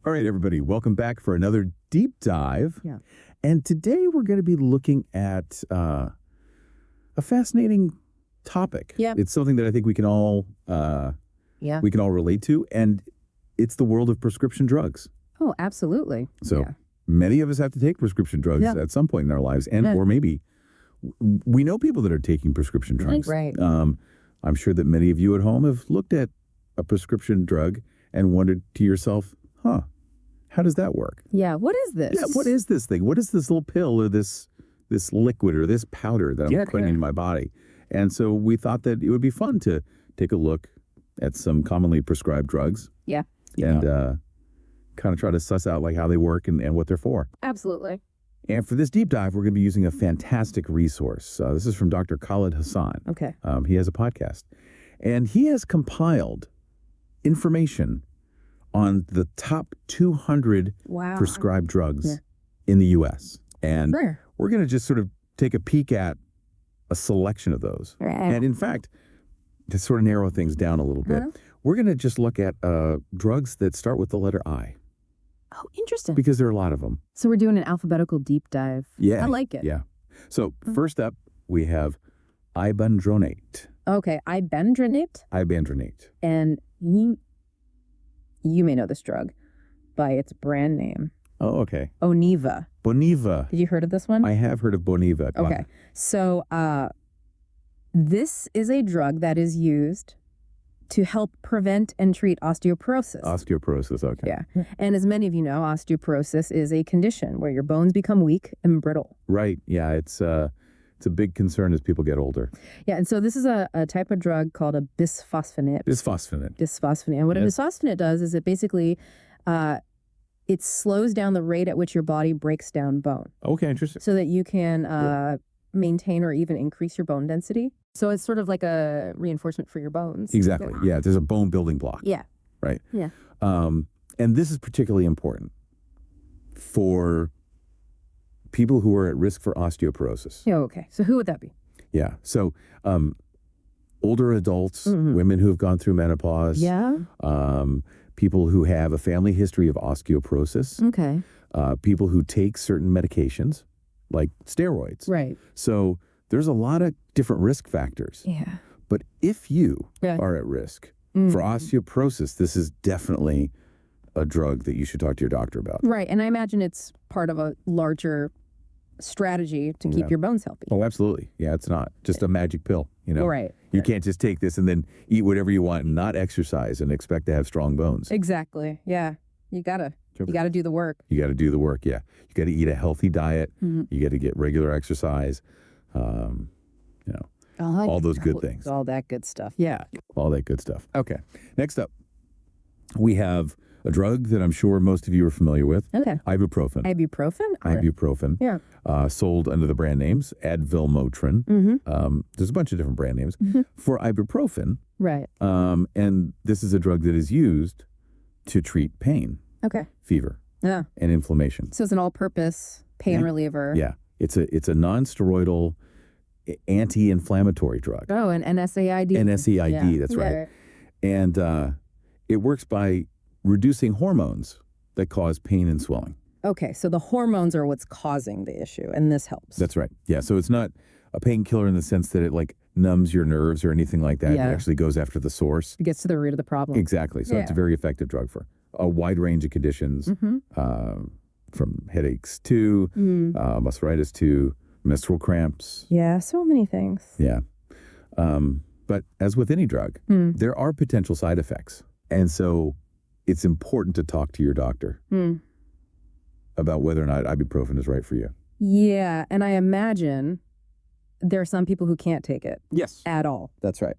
All right, everybody, welcome back for another deep dive. Yeah. And today we're going to be looking at a fascinating topic. Yeah. It's something that I think we can all relate to, and it's the world of prescription drugs. Oh, absolutely. So many of us have to take prescription drugs at some point in our lives, and or maybe we know people that are taking prescription drugs. Right. I'm sure that many of you at home have looked at a prescription drug and wondered to yourself, how does that work? Yeah, what is this? Yeah, what is this thing? What is this little pill or this liquid or this powder that I'm putting in my body? And so we thought that it would be fun to take a look at some commonly prescribed drugs. Yeah. And kind of try to suss out like how they work and what they're for. Absolutely. And for this deep dive, we're going to be using a fantastic resource. This is from Dr. Khalid Hassan. Okay. He has a podcast. And he has compiled information on the top 200 prescribed drugs in the U.S. And we're going to just sort of take a peek at a selection of those. Right. And in fact, to sort of narrow things down a little bit, we're going to just look at drugs that start with the letter I. Oh, interesting. Because there are a lot of them. So we're doing an alphabetical deep dive. Yeah. I like it. Yeah. So first up, we have Ibandronate. Okay, Ibandronate. Ibandronate. And you may know this drug by its brand name. Oh, okay. Boniva. Boniva. Did you heard of this one? I have heard of Boniva. Okay. So this is a drug that is used to help prevent and treat osteoporosis. Osteoporosis, okay. Yeah. And as many of you know, osteoporosis is a condition where your bones become weak and brittle. Right. Yeah, it's a big concern as people get older. Yeah, and so this is a type of drug called a bisphosphonate. Bisphosphonate. And what a bisphosphonate does is it basically, it slows down the rate at which your body breaks down bone. Okay, interesting. So that you can maintain or even increase your bone density. So it's sort of like a reinforcement for your bones. Exactly. Yeah, there's a bone building block. Yeah. Right. Yeah. And this is particularly important for people who are at risk for osteoporosis. Yeah, okay. So who would that be? Yeah. So older adults, women who have gone through menopause. Yeah. People who have a family history of osteoporosis. Okay. People who take certain medications like steroids. Right. So there's a lot of different risk factors. Yeah. But if you are at risk for osteoporosis, this is definitely a drug that you should talk to your doctor about. Right. And I imagine it's part of a larger strategy to keep your bones healthy. Oh, absolutely. Yeah, it's not just a magic pill, you know. Right. You can't just take this and then eat whatever you want and not exercise and expect to have strong bones. Exactly. Yeah. You gotta do the work. You got to do the work, yeah. You got to eat a healthy diet. You got to get regular exercise. You know, all those good things. All that good stuff. Yeah. All that good stuff. Okay. Next up, we have a drug that I'm sure most of you are familiar with. Okay. Ibuprofen. Ibuprofen? Ibuprofen. Yeah. Sold under the brand names Advil, Motrin. There's a bunch of different brand names for ibuprofen. Right. And this is a drug that is used to treat pain. Okay. Fever. Yeah. And inflammation. So it's an all-purpose pain reliever. Yeah. It's a non-steroidal anti-inflammatory drug. Oh, an NSAID. NSAID, that's right. And it works by reducing hormones that cause pain and swelling. Okay, so the hormones are what's causing the issue, and this helps. That's right. Yeah, so it's not a painkiller in the sense that it like numbs your nerves or anything like that. Yeah. It actually goes after the source. It gets to the root of the problem. Exactly. So it's a very effective drug for a wide range of conditions, from headaches to musculitis to menstrual cramps. Yeah, so many things. Yeah. But as with any drug, there are potential side effects. And so it's important to talk to your doctor about whether or not ibuprofen is right for you. Yeah, and I imagine there are some people who can't take it. Yes. At all. That's right.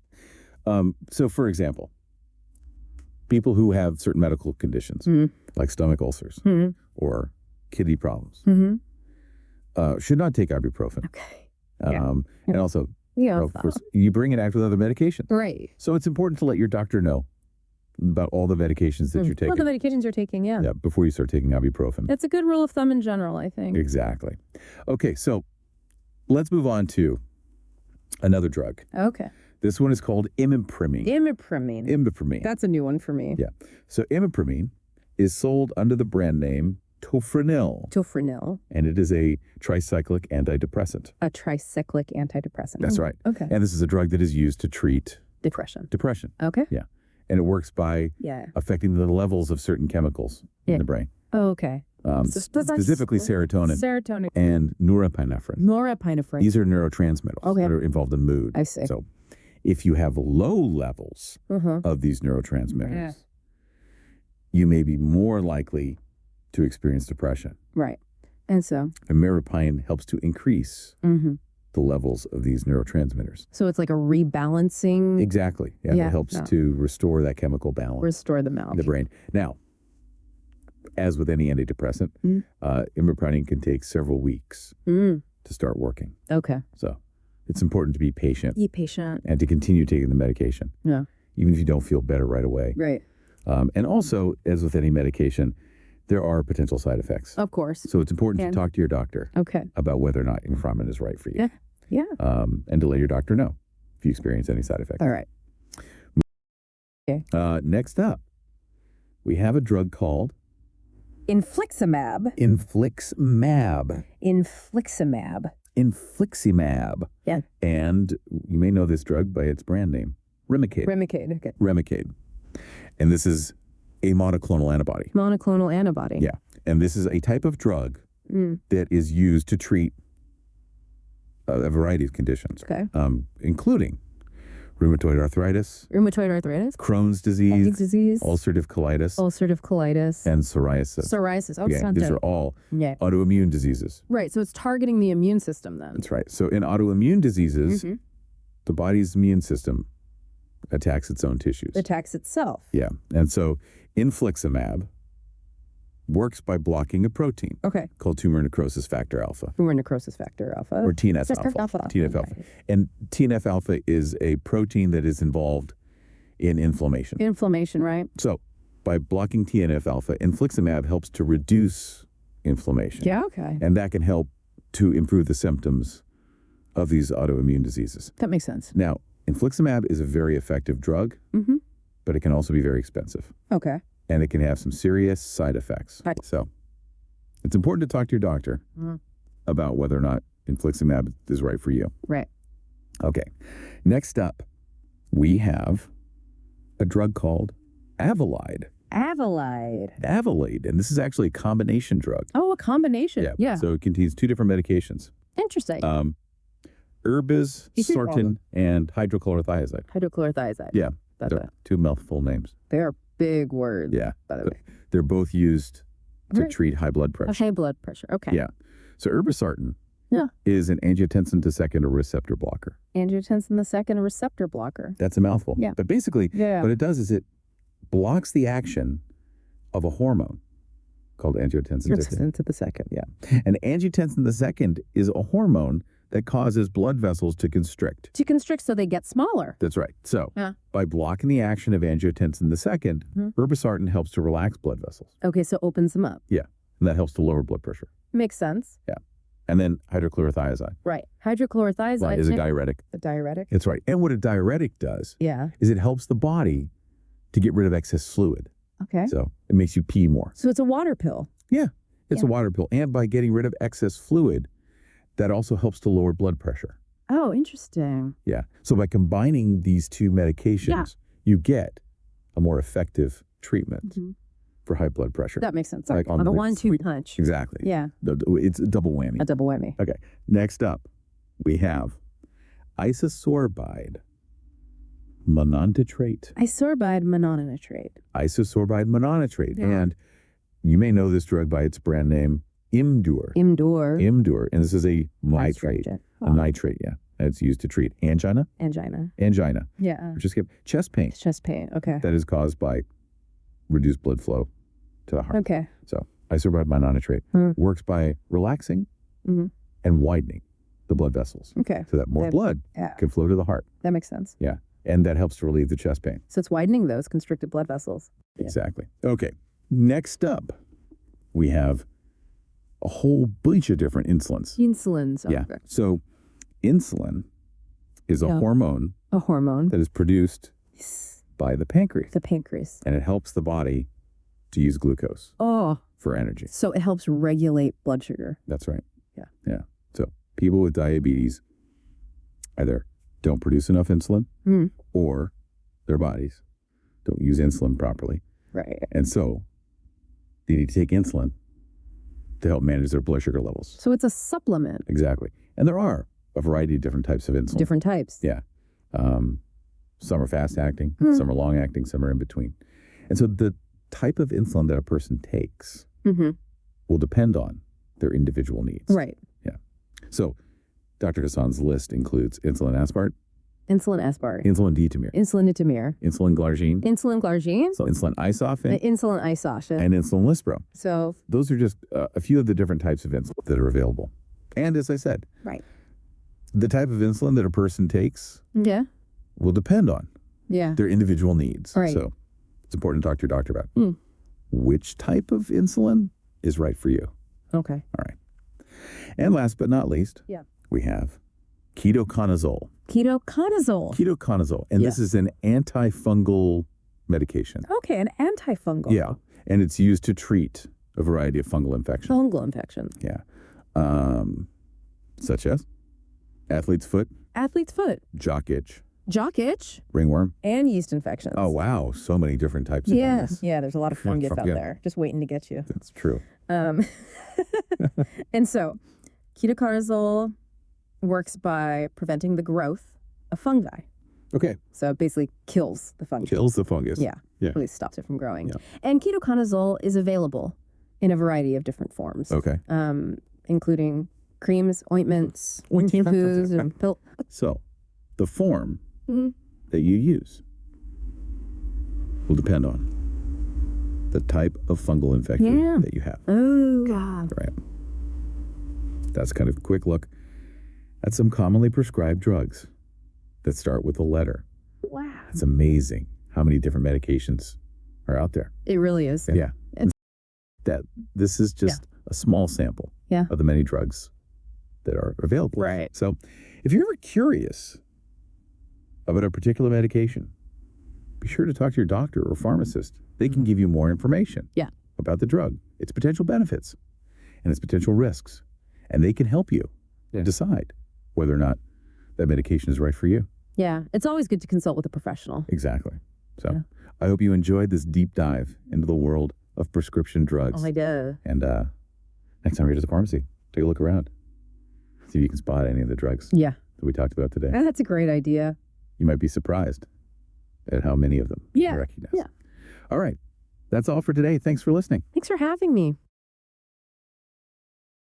So, for example, people who have certain medical conditions, like stomach ulcers or kidney problems, should not take ibuprofen. Okay. And also, of course, you bring it after with other medications. Right. So it's important to let your doctor know about all the medications that you're taking. All the medications you're taking, yeah. Yeah, before you start taking ibuprofen. That's a good rule of thumb in general, I think. Exactly. Okay, so let's move on to another drug. Okay. This one is called Imipramine. Imipramine. Imipramine. That's a new one for me. Yeah. So Imipramine is sold under the brand name Tofranil. Tofranil. And it is a tricyclic antidepressant. A tricyclic antidepressant. That's right. Okay. And this is a drug that is used to treat depression. Okay. Yeah. And it works by affecting the levels of certain chemicals in the brain. Oh, okay. Specifically serotonin and norepinephrine. Norepinephrine. These are neurotransmitters that are involved in mood. I see. So if you have low levels of these neurotransmitters, you may be more likely to experience depression. Right. And so? Imipramine helps to increase the levels of these neurotransmitters. So it's like a rebalancing? Exactly. Yeah, it helps to restore that chemical balance. Restore the balance. In the brain. Now, as with any antidepressant, imipramine can take several weeks to start working. Okay. So it's important to be patient. Be patient. And to continue taking the medication. Yeah. Even if you don't feel better right away. Right. And also, as with any medication, there are potential side effects. Of course. So it's important to talk to your doctor about whether or not imipramine is right for you. Yeah. And to let your doctor know if you experience any side effects. All right. Okay. Next up, we have a drug called Infliximab. Infliximab. Yeah. And you may know this drug by its brand name, Remicade. Remicade. And this is a monoclonal antibody. Monoclonal antibody. Yeah. And this is a type of drug that is used to treat a variety of conditions, including rheumatoid arthritis, Crohn's disease, ulcerative colitis, and psoriasis. Oh, yeah, these are all autoimmune diseases. Right. So it's targeting the immune system then. That's right. So in autoimmune diseases, the body's immune system attacks its own tissues. Attacks itself. Yeah. And so Infliximab works by blocking a protein called tumor necrosis factor alpha. Tumor necrosis factor alpha. Or TNF-alpha. TNF-alpha. And TNF-alpha is a protein that is involved in inflammation. Inflammation, right? So by blocking TNF-alpha, Infliximab helps to reduce inflammation. Yeah, okay. And that can help to improve the symptoms of these autoimmune diseases. That makes sense. Now, Infliximab is a very effective drug, but it can also be very expensive. Okay. And it can have some serious side effects. So it's important to talk to your doctor about whether or not Infliximab is right for you. Right. Okay. Next up, we have a drug called Avalide. Avalide. And this is actually a combination drug. Oh, a combination. Yeah. So it contains two different medications. Interesting. Irbesartan and hydrochlorothiazide. Yeah. They're two mouthful names. They're big words, by the way. They're both used to treat high blood pressure. High blood pressure, okay. Yeah. So Irbesartan is an angiotensin II receptor blocker. Angiotensin II receptor blocker. That's a mouthful. Yeah. But basically, what it does is it blocks the action of a hormone called angiotensin II. Yeah. And angiotensin II is a hormone that causes blood vessels to constrict. So they get smaller. That's right. So by blocking the action of angiotensin II, Irbesartan helps to relax blood vessels. Okay, so opens them up. Yeah, and that helps to lower blood pressure. Makes sense. Yeah. And then hydrochlorothiazide. Right. Hydrochlorothiazide is a diuretic. A diuretic? That's right. And what a diuretic does is it helps the body to get rid of excess fluid. Okay. So it makes you pee more. So it's a water pill. Yeah, it's a water pill. And by getting rid of excess fluid, that also helps to lower blood pressure. Oh, interesting. Yeah. So by combining these two medications, you get a more effective treatment for high blood pressure. That makes sense. Like on a 1-2 punch. Exactly. Yeah. It's a double whammy. A double whammy. Okay. Next up, we have Isosorbide mononitrate. Isosorbide mononitrate. Yeah. And you may know this drug by its brand name, Imdur. And this is a nitrate. A nitrate, yeah. And it's used to treat angina. Yeah. Just chest pain. Okay. That is caused by reduced blood flow to the heart. Okay. So isosorbide mononitrate works by relaxing and widening the blood vessels. Okay. So that more blood can flow to the heart. That makes sense. Yeah. And that helps to relieve the chest pain. So it's widening those constricted blood vessels. Exactly. Okay. Next up, we have a whole bunch of different insulins. Okay. Yeah. So insulin is a hormone. A hormone. That is produced by the pancreas. The pancreas. And it helps the body to use glucose for energy. So it helps regulate blood sugar. That's right. Yeah. Yeah. So people with diabetes either don't produce enough insulin or their bodies don't use insulin properly. Right. And so they need to take insulin to help manage their blood sugar levels. So it's a supplement. Exactly. And there are a variety of different types of insulin. Different types. Yeah. Some are fast acting, some are long acting, some are in between. And so the type of insulin that a person takes will depend on their individual needs. Right. Yeah. So Dr. Hassan's list includes insulin aspart, insulin aspart, insulin detemir, insulin detemir, insulin glargine, so insulin isophane, insulin isophane, and insulin lispro. So those are just a few of the different types of insulin that are available. And as I said, the type of insulin that a person takes will depend on their individual needs. Right. So it's important to talk to your doctor about which type of insulin is right for you. Okay. All right. And last but not least, we have Ketoconazole. Ketoconazole. And this is an antifungal medication. Okay, an antifungal. Yeah. And it's used to treat a variety of fungal infections. Yeah. Such as athlete's foot, jock itch, ringworm, and yeast infections. Oh, wow. So many different types of things. Yeah, there's a lot of fungus out there just waiting to get you. That's true. And so ketoconazole works by preventing the growth of fungi. Okay. So it basically kills the fungus. Kills the fungus. Yeah. Really stops it from growing. Yeah. And ketoconazole is available in a variety of different forms. Okay. Including creams, ointments, shampoos, and pills. So the form that you use will depend on the type of fungal infection that you have. Oh, God. Right. That's kind of a quick look at some commonly prescribed drugs that start with a letter. Wow. It's amazing how many different medications are out there. It really is. Yeah. That this is just a small sample of the many drugs that are available. Right. So if you're ever curious about a particular medication, be sure to talk to your doctor or pharmacist. They can give you more information about the drug, its potential benefits, and its potential risks. And they can help you decide whether or not that medication is right for you. Yeah. It's always good to consult with a professional. Exactly. So I hope you enjoyed this deep dive into the world of prescription drugs. Oh, I did. And next time you're at the pharmacy, take a look around. See if you can spot any of the drugs that we talked about today. Yeah, that's a great idea. You might be surprised at how many of them you recognize. Yeah. All right. That's all for today. Thanks for listening. Thanks for having me.